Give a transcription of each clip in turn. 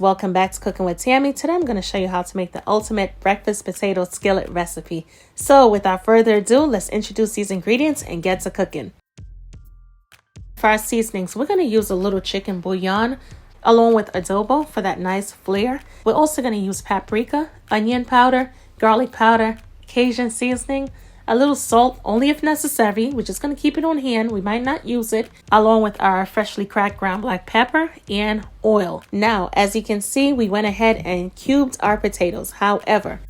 Welcome back to Cooking with Tammy. Today I'm going to show you how to make the ultimate breakfast potato skillet recipe. So without further ado, let's introduce these ingredients and get to cooking. For our seasonings, we're going to use a little chicken bouillon along with adobo for that nice flair. We're also going to use paprika, onion powder, garlic powder, Cajun seasoning, a little salt only if necessary. We're just going to keep it on hand. We might not use it, along with our freshly cracked ground black pepper and oil. Now, as you can see, we went ahead and cubed our potatoes. However,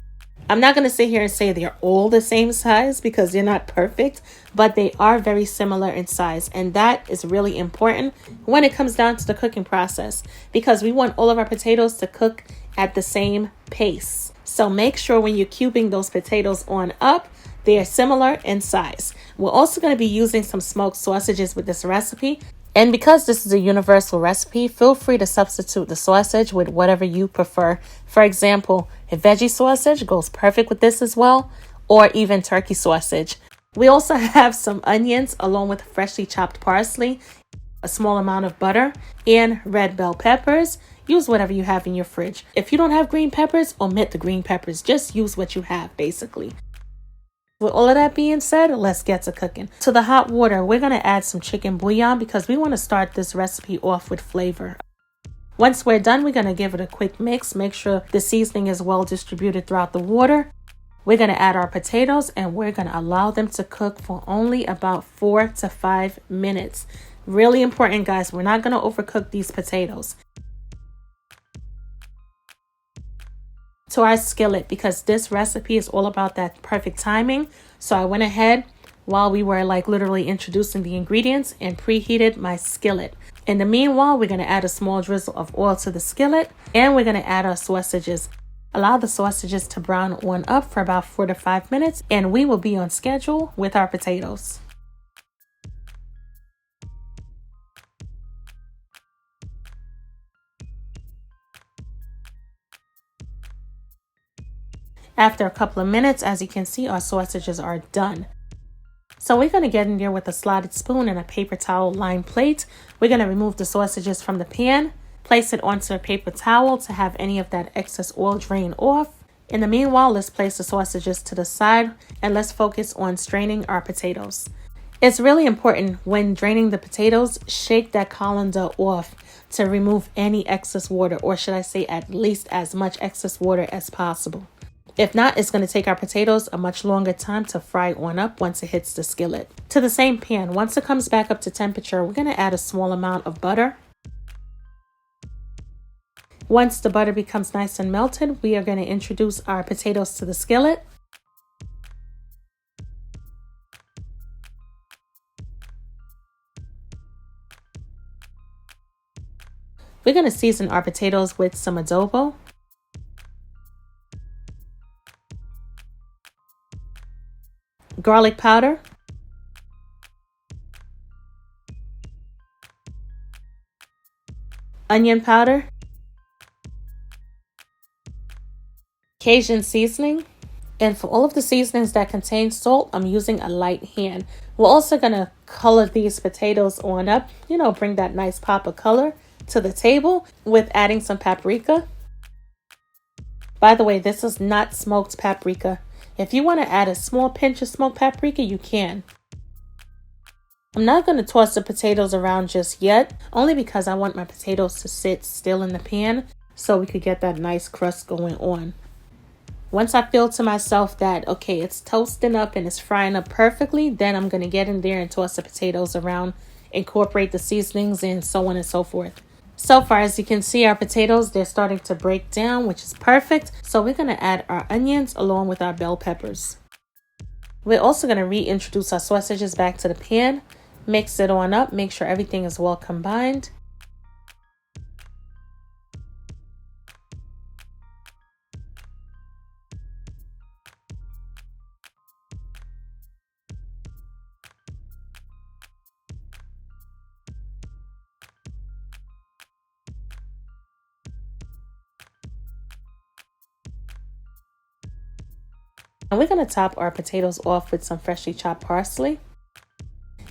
I'm not going to sit here and say they're all the same size because they're not perfect, but they are very similar in size. And that is really important when it comes down to the cooking process because we want all of our potatoes to cook at the same pace. So make sure when you're cubing those potatoes on up, they are similar in size. We're also going to be using some smoked sausages with this recipe. And because this is a universal recipe, feel free to substitute the sausage with whatever you prefer. For example, a veggie sausage goes perfect with this as well, or even turkey sausage. We also have some onions along with freshly chopped parsley, a small amount of butter, and red bell peppers. Use whatever you have in your fridge. If you don't have green peppers, omit the green peppers. Just use what you have, basically. With all of that being said, let's get to cooking. To the hot water, we're going to add some chicken bouillon because we want to start this recipe off with flavor. Once we're done, we're going to give it a quick mix. Make sure the seasoning is well distributed throughout the water. We're going to add our potatoes and we're going to allow them to cook for only about 4 to 5 minutes. Really important, guys. We're not going to overcook these potatoes. To our skillet, because this recipe is all about that perfect timing. So I went ahead while we were literally introducing the ingredients and preheated my skillet. In the meanwhile, we're going to add a small drizzle of oil to the skillet and we're going to add our sausages. Allow the sausages to brown on up for about 4 to 5 minutes and we will be on schedule with our potatoes. After a couple of minutes, as you can see, our sausages are done. So we're going to get in there with a slotted spoon and a paper towel lined plate. We're going to remove the sausages from the pan, place it onto a paper towel to have any of that excess oil drain off. In the meanwhile, let's place the sausages to the side and let's focus on straining our potatoes. It's really important when draining the potatoes, shake that colander off to remove any excess water, or should I say at least as much excess water as possible. If not, it's going to take our potatoes a much longer time to fry on up once it hits the skillet. To the same pan, once it comes back up to temperature, we're going to add a small amount of butter. Once the butter becomes nice and melted, we are going to introduce our potatoes to the skillet. We're going to season our potatoes with some adobo. Garlic powder, onion powder, Cajun seasoning, and for all of the seasonings that contain salt, I'm using a light hand. We're also going to color these potatoes on up, bring that nice pop of color to the table with adding some paprika. By the way, this is not smoked paprika. If you want to add a small pinch of smoked paprika, you can. I'm not going to toss the potatoes around just yet, only because I want my potatoes to sit still in the pan so we could get that nice crust going on. Once I feel to myself that, okay, it's toasting up and it's frying up perfectly, then I'm going to get in there and toss the potatoes around, incorporate the seasonings and so on and so forth. So far, as you can see, our potatoes, they're starting to break down, which is perfect. So we're going to add our onions along with our bell peppers. We're also going to reintroduce our sausages back to the pan, mix it on up, make sure everything is well combined. And we're going to top our potatoes off with some freshly chopped parsley.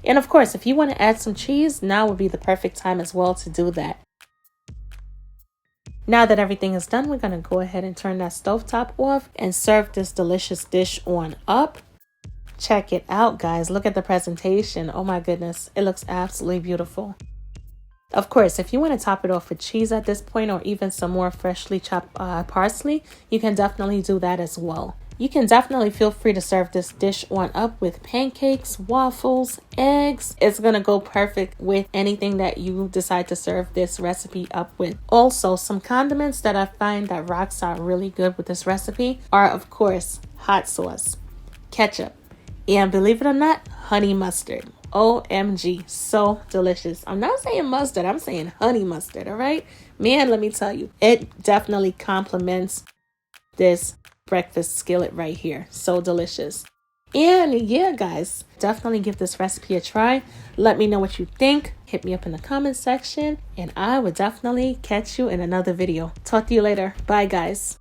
And of course, if you want to add some cheese, now would be the perfect time as well to do that. Now that everything is done, we're going to go ahead and turn that stovetop off and serve this delicious dish on up. Check it out, guys. Look at the presentation. Oh my goodness. It looks absolutely beautiful. Of course, if you want to top it off with cheese at this point or even some more freshly chopped parsley, you can definitely do that as well. You can definitely feel free to serve this dish on up with pancakes, waffles, eggs. It's going to go perfect with anything that you decide to serve this recipe up with. Also, some condiments that I find that rocks out really good with this recipe are, of course, hot sauce, ketchup, and believe it or not, honey mustard. OMG, so delicious. I'm not saying mustard, I'm saying honey mustard, all right? Man, let me tell you, it definitely complements this breakfast skillet right here. So delicious. And yeah, guys, definitely give this recipe a try. Let me know what you think. Hit me up in the comment section, and I will definitely catch you in another video. Talk to you later. Bye, guys.